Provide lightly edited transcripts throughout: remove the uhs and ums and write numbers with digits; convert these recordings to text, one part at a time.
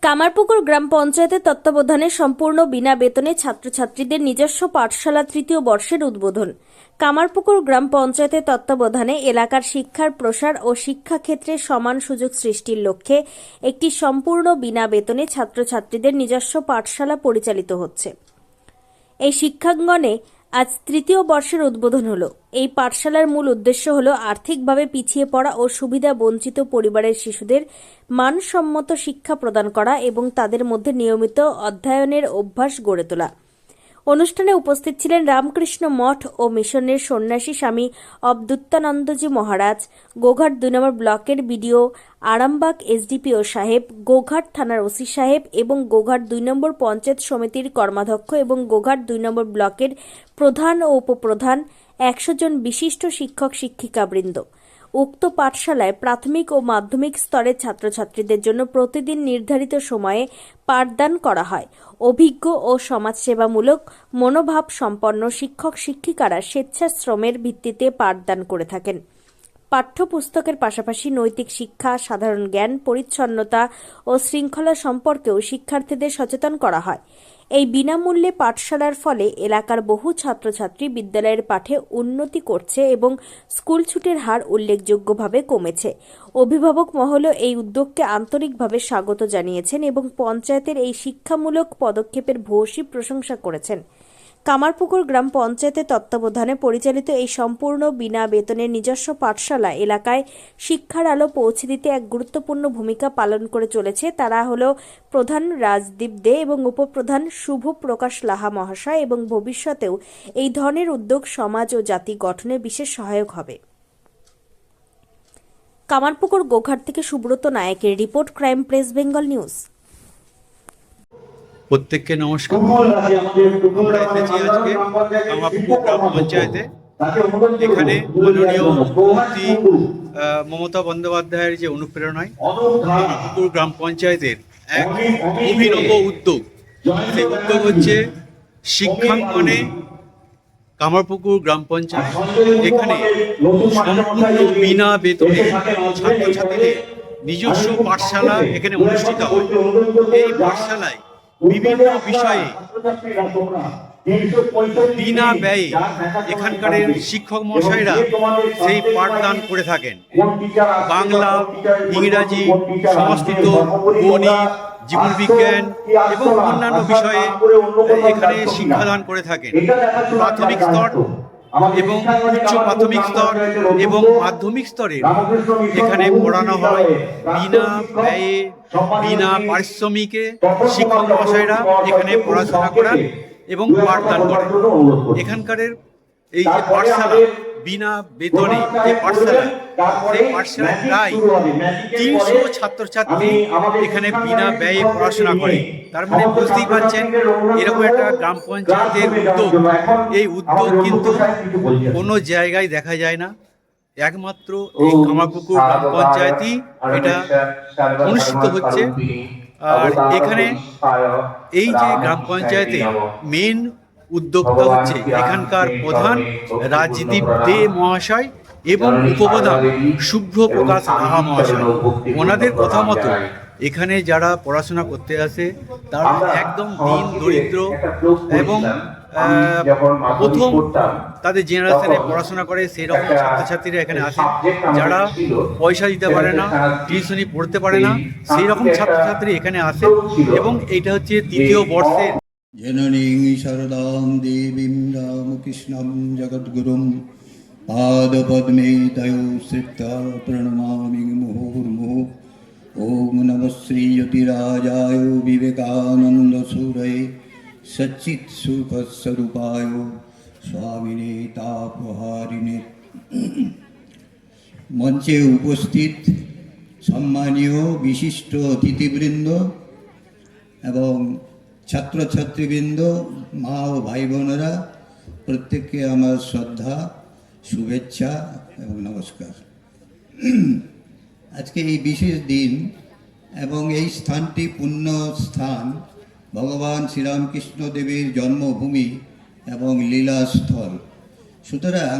কামারপুকুর গ্রাম পঞ্চায়েতের তত্ত্বাবধানে সম্পূর্ণ বিনা বেতনে ছাত্রছাত্রীদের নিজস্ব পাঠশালা তৃতীয় বর্ষের উদ্বোধন। কামারপুকুর গ্রাম পঞ্চায়েতের তত্ত্বাবধানে এলাকার শিক্ষার প্রসার ও শিক্ষাক্ষেত্রে সমান সুযোগ সৃষ্টির লক্ষ্যে একটি সম্পূর্ণ বিনা বেতনে ছাত্রছাত্রীদের নিজস্ব পাঠশালা পরিচালিত হচ্ছে। এই শিক্ষাঙ্গনে আজ তৃতীয় বর্ষের উদ্বোধন হলো। এই পাঠশালার মূল উদ্দেশ্য হলো আর্থিকভাবে পিছিয়ে পড়া ও সুবিধা বঞ্চিত পরিবারের শিশুদের মানসম্মত শিক্ষা প্রদান করা এবং তাদের মধ্যে নিয়মিত অধ্যয়নের অভ্যাস গড়ে তোলা। অনুষ্ঠানে উপস্থিত ছিলেন রামকৃষ্ণ মঠ ও মিশনের সন্ন্যাসী স্বামী অবদূতানন্দজি মহারাজ, গোঘাট ২ নম্বর ব্লকের বিডিও, আরামবাগ এসডিপিও সাহেব, গোঘাট থানার ওসি সাহেব এবং গোঘাট ২ নম্বর পঞ্চায়েত সমিতির কর্মাধ্যক্ষ এবং গোঘাট ২ নম্বর ব্লকের প্রধান ও উপপ্রধান, ১০০ জন বিশিষ্ট শিক্ষক শিক্ষিকাবৃন্দ। উক্ত পাঠশালায় প্রাথমিক ও মাধ্যমিক স্তরের ছাত্রছাত্রীদের জন্য প্রতিদিন নির্ধারিত সময়ে পাঠদান করা হয়। অভিজ্ঞ ও সমাজসেবামূলক মনোভাব সম্পন্ন শিক্ষক শিক্ষিকারা স্বেচ্ছাশ্রমের ভিত্তিতে পাঠদান করে থাকেন। পাঠ্যপুস্তকের পাশাপাশি নৈতিক শিক্ষা, সাধারণ জ্ঞান, পরিচ্ছন্নতা ও শৃঙ্খলা সম্পর্কেও শিক্ষার্থীদের সচেতন করা হয়। এই বিনামূল্যে পাঠশালার ফলে এলাকার বহু ছাত্রছাত্রী বিদ্যালয়ের পাঠে উন্নতি করছে এবং স্কুল ছুটের হার উল্লেখযোগ্যভাবে কমেছে। অভিভাবক মহলও এই উদ্যোগকে আন্তরিকভাবে স্বাগত জানিয়েছেন এবং পঞ্চায়েতের এই শিক্ষামূলক পদক্ষেপের ভূয়সী প্রশংসা করেছেন। কামারপুকুর গ্রাম পঞ্চায়েতের তত্ত্বাবধানে পরিচালিত এই সম্পূর্ণ বিনা বেতনের নিজস্ব পাঠশালা এলাকায় শিক্ষার আলো পৌঁছে দিতে এক গুরুত্বপূর্ণ ভূমিকা পালন করে চলেছে। তারা হল প্রধান রাজদীপ দে এবং উপপ্রধান শুভ প্রকাশ লাহা মহাশয় এবং ভবিষ্যতেও এই ধরনের উদ্যোগ সমাজ ও জাতি গঠনে বিশেষ সহায়ক হবে। কামারপুকুর গোঘাট থেকে সুব্রত নায়েকের রিপোর্ট, ক্রাইম প্রেস বেঙ্গল নিউজ। প্রত্যেককে নমস্কার। আমরা এসেছি আজকে কামারপুকুর গ্রাম পঞ্চায়েতে। এখানে মাননীয় মুখ্যমন্ত্রী মমতা বন্দ্যোপাধ্যায়ের যে অনুপ্রেরণায় কামারপুকুর গ্রাম পঞ্চায়েতের এক অভিনব উদ্যোগ, সেই উদ্যোগ হচ্ছে শিক্ষাঙ্গনে কামারপুকুর গ্রাম পঞ্চায়েত। এখানে সম্পূর্ণ বিনা বেতনে ছাত্রছাত্রীদের নিজস্ব পাঠশালা এখানে অনুষ্ঠিত হয়। এই পাঠশালায় বিভিন্ন বিষয়ে বিনা ব্যয়ে এখানকার শিক্ষক মহাশয়রা সেই পাঠদান করে থাকেন। বাংলা, ইংরাজি, সংস্কৃত, গণিত, জীবনবিজ্ঞান এবং অন্যান্য বিষয়ে এখানে শিক্ষাদান করে থাকেন। প্রাথমিক স্তর এবং উচ্চ প্রাথমিক স্তর এবং মাধ্যমিক স্তরে এখানে পড়ানো হয় বিনা ব্যয়ে, বিনা পারিশ্রমিকে। শিক্ষক মহাশয়রা এখানে পড়াশোনা করান এবং পাঠদান করেন। এখানকার এই যে পাঠশালা, বিনা বেতনে যে পাঠশালা, সেই পাঠশালায় প্রায় ৩০০ ছাত্রছাত্রী এখানে বিনা ব্যয়ে পড়াশোনা করে। তার মানে বুঝতেই পারছেন এরকম একটা গ্রাম পঞ্চায়েতের উদ্যোগ, এই উদ্যোগ কিন্তু কোনো জায়গায় দেখা যায় না। একমাত্র এই কামারপুকুর গ্রাম পঞ্চায়েতই এটা অনুষ্ঠিত হচ্ছে। আর এখানে এই যে গ্রাম পঞ্চায়েতে মেন উদ্যোক্তা হচ্ছে এখানকার প্রধান রাজদীপ দে মহাশয় এবং উপপ্রধান শুভ্র প্রকাশ লাহা মহাশয়। ওনাদের কথা মতো এখানে যারা পড়াশোনা করতে আসে তারা একদম দিন দরিদ্র এবং প্রথম তাদের জেনারেশনে পড়াশোনা করে সেই রকম ছাত্রছাত্রীরা এখানে আসে, যারা পয়সা দিতে পারে না, টিউশনি পড়তে পারে না, সেই রকম ছাত্রছাত্রী এখানে আসে। এবং এইটা হচ্ছে তৃতীয় বর্ষের। জননীং শারদাং দেবীং রামকৃষ্ণং জগদ্গুরুং পাদপদ্মে তয়ো শ্রিত্বা প্রণমামি মুহুর্মুহুঃ। ওম নমঃ শ্রী জ্যোতিরাজায় বিবেকানন্দ সুরয়ে সচ্চিৎ সুখ স্বরূপায় স্বামিনে তাপহারিণে। মঞ্চে উপস্থিত সম্মানীয় বিশিষ্ট অতিথিবৃন্দ এবং ছাত্রছাত্রীবৃন্দ, মা ও ভাই বোনেরা, প্রত্যেককে আমার শ্রদ্ধা, শুভেচ্ছা এবং নমস্কার। আজকে এই বিশেষ দিন এবং এই স্থানটি পুণ্য স্থান, ভগবান শ্রীরামকৃষ্ণ দেবের জন্মভূমি এবং লীলাস্থল। সুতরাং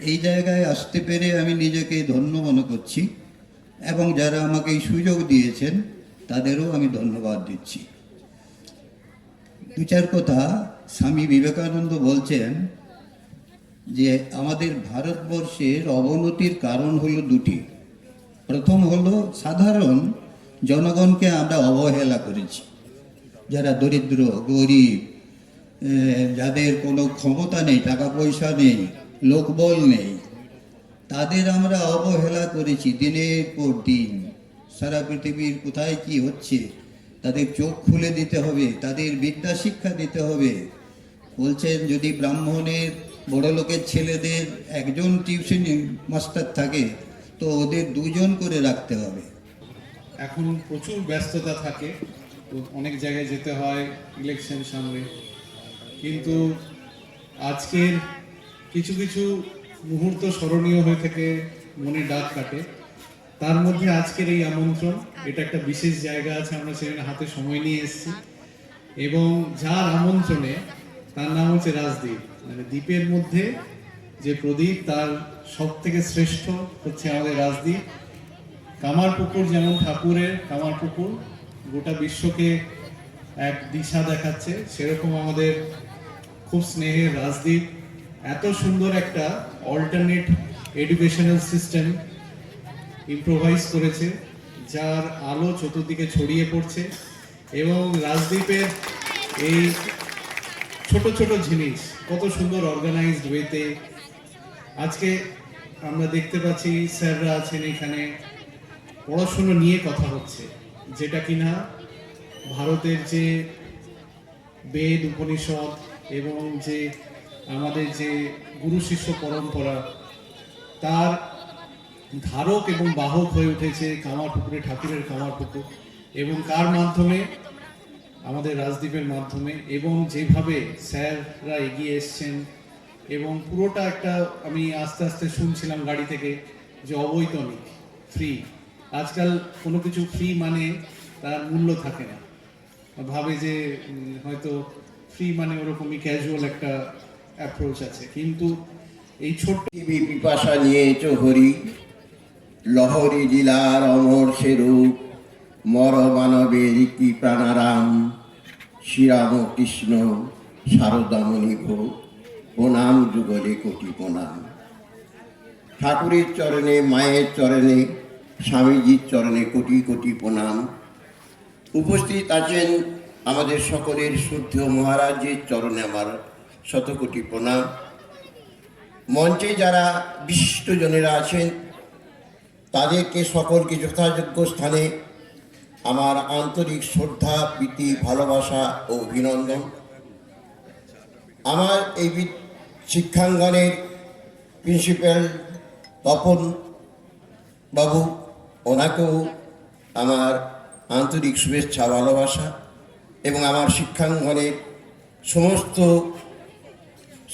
এই জায়গায় আসতে পেরে আমি নিজেকে ধন্য মনে করছি এবং যারা আমাকে এই সুযোগ দিয়েছেন তাদেরও আমি ধন্যবাদ দিচ্ছি। দু চার কথা স্বামী বিবেকানন্দ বলছেন যে আমাদের ভারতবর্ষের অবনতির কারণ হলো দুটি। প্রথম হলো সাধারণ জনগণকে আমরা অবহেলা করেছি, যারা দরিদ্র গরিব, যাদের কোনো ক্ষমতা নেই, টাকা পয়সা নেই, লোকবল নেই, তাদের আমরা অবহেলা করেছি দিনের পর দিন। সারা পৃথিবীর কোথায় কি হচ্ছে তাদের চোখ খুলে দিতে হবে, তাদের বিদ্যা শিক্ষা দিতে হবে। বলছেন যদি ব্রাহ্মণের বড় লোকের ছেলেদের একজন টিউশন মাস্টার থাকে তো ওদের দুজন করে রাখতে হবে। এখন প্রচুর ব্যস্ততা থাকে, তো অনেক জায়গায় যেতে হয় ইলেকশন সামনে, কিন্তু আজকের কিছু কিছু মুহূর্ত স্মরণীয় হয়ে থেকে মনে ডাক কাটে। তার মধ্যে আজকের এই আমন্ত্রণ, এটা একটা বিশেষ জায়গা আছে, আমরা সেখানে হাতে সময় নিয়ে এসেছি, এবং যার আমন্ত্রণে, তার নাম হচ্ছে রাজদীপ। মানে দ্বীপের মধ্যে যে প্রদীপ, তার সব থেকে শ্রেষ্ঠ হচ্ছে আমাদের রাজদীপ। কামারপুকুর যেমন ঠাকুরের কামারপুকুর গোটা বিশ্বকে এক দিশা দেখাচ্ছে, সেরকম আমাদের খুব স্নেহের রাজদীপ এত সুন্দর একটা অল্টারনেট এডুকেশনাল সিস্টেম ইম্প্রোভাইজ করেছে, যার আলো চতুর্দিকে ছড়িয়ে পড়ছে। এবং রাজদীপের এই ছোট ছোট জিনিস কত সুন্দর অর্গানাইজড ওয়েতে আজকে আমরা দেখতে পাচ্ছি। স্যাররা আছেন এখানে, পড়াশুনো নিয়ে কথা হচ্ছে, যেটা কিনা ভারতের যে বেদ উপনিষদ এবং যে আমাদের যে গুরু শিষ্য পরম্পরা, তার ধারক এবং বাহক হয়ে উঠেছে কামারপুকুরে ঠাকুরের কামারপুকুর, এবং কার মাধ্যমে? আমাদের রাজদীপের মাধ্যমে। এবং যেভাবে স্যাররা এগিয়ে এসছেন, এবং পুরোটা একটা, আমি আস্তে আস্তে শুনছিলাম গাড়ি থেকে যে অবৈতনিক, ফ্রি। আজকাল কোনো কিছু ফ্রি মানে তার মূল্য থাকে না, ভাবে যে হয়তো ফ্রি মানে ওরকমই ক্যাজুয়াল একটা অ্যাপ্রোচ আছে, কিন্তু এই ছোট্ট পিপাসা নিয়েছ হরি, লহরী জেলার অমর সেরূপ, মর মানবের কি প্রাণারাম, শ্রীরাম কৃষ্ণ শারদামণি ভো, প্রণাম যুগলে কোটি প্রণাম। ঠাকুরের চরণে, মায়ের চরণে, স্বামীজির চরণে কোটি কোটি প্রণাম। উপস্থিত আছেন আমাদের সকলের শ্রদ্ধেয় মহারাজের চরণে আমার শতকোটি প্রণাম। মঞ্চে যারা বিশিষ্টজনেরা আছেন তাদেরকে সকলকে যথাযোগ্য স্থানে আমার আন্তরিক শ্রদ্ধা, প্রীতি, ভালোবাসা ও অভিনন্দন। আমার এই শিক্ষাঙ্গনের প্রিন্সিপাল তপন বাবু, ওনাকেও আমার আন্তরিক শুভেচ্ছা, ভালোবাসা, এবং আমার শিক্ষাঙ্গনের সমস্ত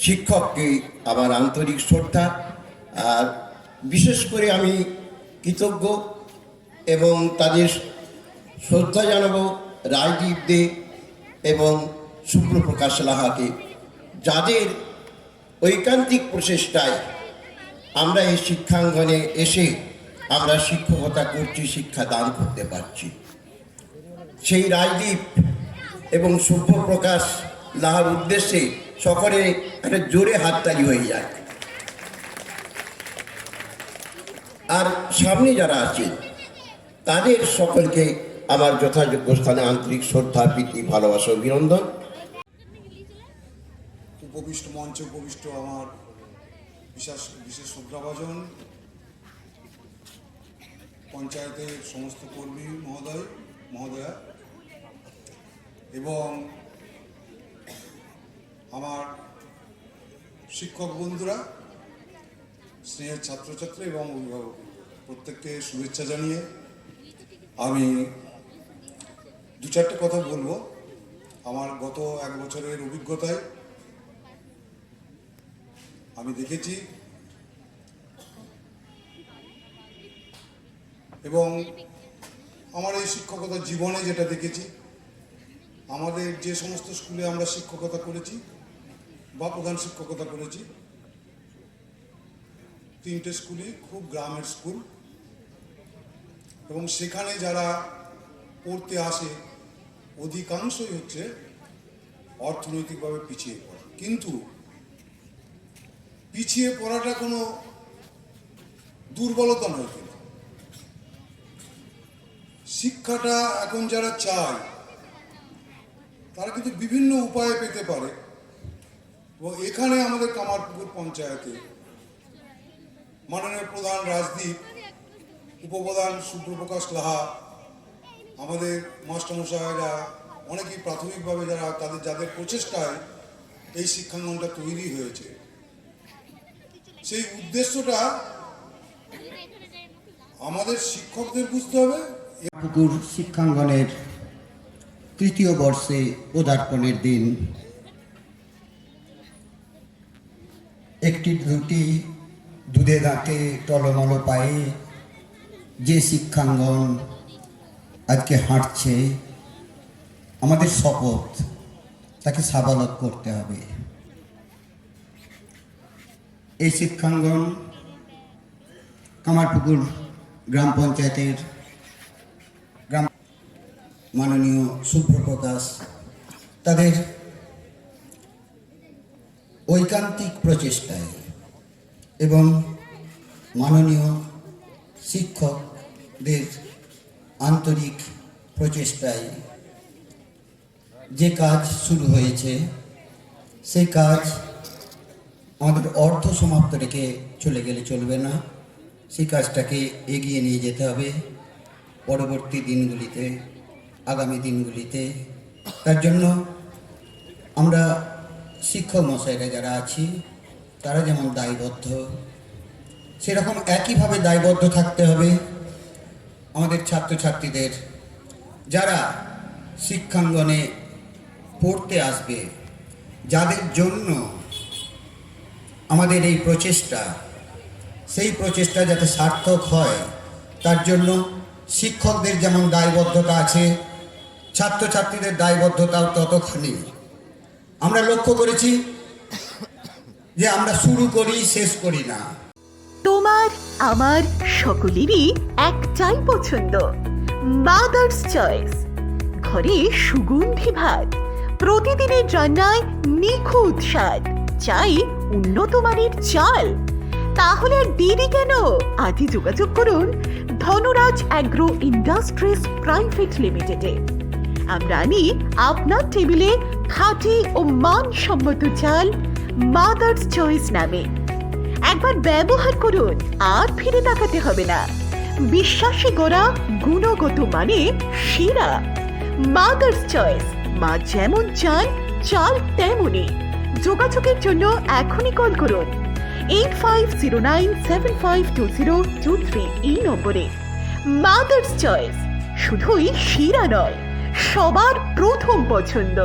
শিক্ষককে আমার আন্তরিক শ্রদ্ধা। আর বিশেষ করে আমি কৃতজ্ঞ এবং তাদের শ্রদ্ধা জানাবো রাজদীপ দে এবং শুভ্রপ্রকাশ লাহাকে, যাদের ঐকান্তিক প্রচেষ্টায় আমরা এই শিক্ষাঙ্গনে এসে আমরা শিক্ষকতা করছি, শিক্ষা দান করতে পারছি। সেই রাজদীপ এবং শুভ্রপ্রকাশ লাহার উদ্দেশ্যে সকলে একটা জোরে হাততালি হয়ে যায়। আর সামনে যারা আছেন তাদের সকলকে আমার যথাযোগ্য স্থানে আন্তরিক শ্রদ্ধা, প্রীতি, ভালোবাসা, অভিনন্দন। উপবিষ্ট মঞ্চে উপবিষ্ট আমার বিশেষ শ্রদ্ধাভাজন পঞ্চায়েতের সমস্ত কর্মী মহোদয়া এবং আমার শিক্ষক বন্ধুরা, স্নেহের ছাত্রছাত্রী এবং অভিভাবক, প্রত্যেককে শুভেচ্ছা জানিয়ে আমি দু চারটে কথা বলবো। আমার গত এক বছরের অভিজ্ঞতায় আমি দেখেছি এবং আমার এই শিক্ষকতার জীবনে যেটা দেখেছি, আমাদের যে সমস্ত স্কুলে আমরা শিক্ষকতা করেছি বা প্রধান শিক্ষকতা করেছি, 3টে স্কুলই খুব গ্রামের স্কুল, এবং সেখানে যারা পড়তে আসে অধিকাংশই হচ্ছে অর্থনৈতিকভাবে পিছিয়ে পড়া। কিন্তু পিছিয়ে পড়াটা কোনো দুর্বলতা নয়, কিন্তু শিক্ষাটা এখন যারা চায় তারা কিন্তু বিভিন্ন উপায়ে পেতে পারে। এবং এখানে আমাদের কামারপুকুর পঞ্চায়েতে মাননীয় প্রধান রাজদীপ, উপপ্রধান সূর্যপ্রকাশ লাহা, আমাদের মাস্টারমশাইরা অনেকেই প্রাথমিকভাবে যারা যাদের প্রচেষ্টায় এই শিক্ষাঙ্গনটা তৈরি হয়েছে, সেই উদ্দেশ্যটা আমাদের শিক্ষকদের বুঝতে হবে। পুকুর শিক্ষাঙ্গনের তৃতীয় বর্ষে পদার্পণের দিন একটি দুটি দুধে দাঁতে টলমল পায়ে যে শিক্ষাঙ্গন আজকে হাঁটছে, আমাদের শপথ তাকে সাবালক করতে হবে। এই শিক্ষাঙ্গন কামারপুকুর গ্রাম পঞ্চায়েতের মাননীয় সূর্যপ্রকাশ তাদের ঐকান্তিক প্রচেষ্টায় এবং মাননীয় শিক্ষকদের আন্তরিক প্রচেষ্টায় যে কাজ শুরু হয়েছে, সেই কাজ আমাদের অর্ধ সমাপ্ত রেখে চলে গেলে চলবে না। সেই কাজটাকে এগিয়ে নিয়ে যেতে হবে পরবর্তী দিনগুলিতে, আগামী দিনগুলিতে। তার জন্য আমরা শিক্ষক মশাইরা যারা আছি তারা যেমন দায়বদ্ধ, সেরকম একইভাবে দায়বদ্ধ থাকতে হবে আমাদের ছাত্রছাত্রীদের, যারা শিক্ষাঙ্গনে পড়তে আসবে, যাদের জন্য আমাদের এই প্রচেষ্টা, সেই প্রচেষ্টা যাতে সার্থক হয় তার জন্য শিক্ষকদের যেমন দায়বদ্ধতা আছে, ছাত্রছাত্রীদের দায়বদ্ধতাও ততখানি। আমরা লক্ষ্য করেছি যে আমরা শুরু করি, শেষ করি না। তোমার আমার সকলেরই একটাই পছন্দ, মাদার্স চয়েস। ঘরে সুগন্ধি ভাত, প্রতিদিনের রান্নায় নিখুঁত স্বাদ, চাই উন্নত মানের চাল। তাহলে আর দেরি কেন? আজই যোগাযোগ করুন ধনরাজ অ্যাগ্রো ইন্ডাস্ট্রিজ প্রাইভেট লিমিটেডে। আমরা আনি আপনার টেবিলে খাঁটি ও মানসম্মত চাল মাদার্স চয়েস নামে। একবার ব্যবহার করুন, আর ফিরে তাকাতে হবে না। বিশ্বাসী গড়া গুণগত মানে সেরা মাদার্স চয়েস। মা যেমন চান, চাল তেমনই। যোগাযোগের জন্য এখনই কল করুন 8509752023 এই নম্বরে। মাদার্স চয়েস শুধুই সেরা নয়, সবার প্রথম পছন্দ।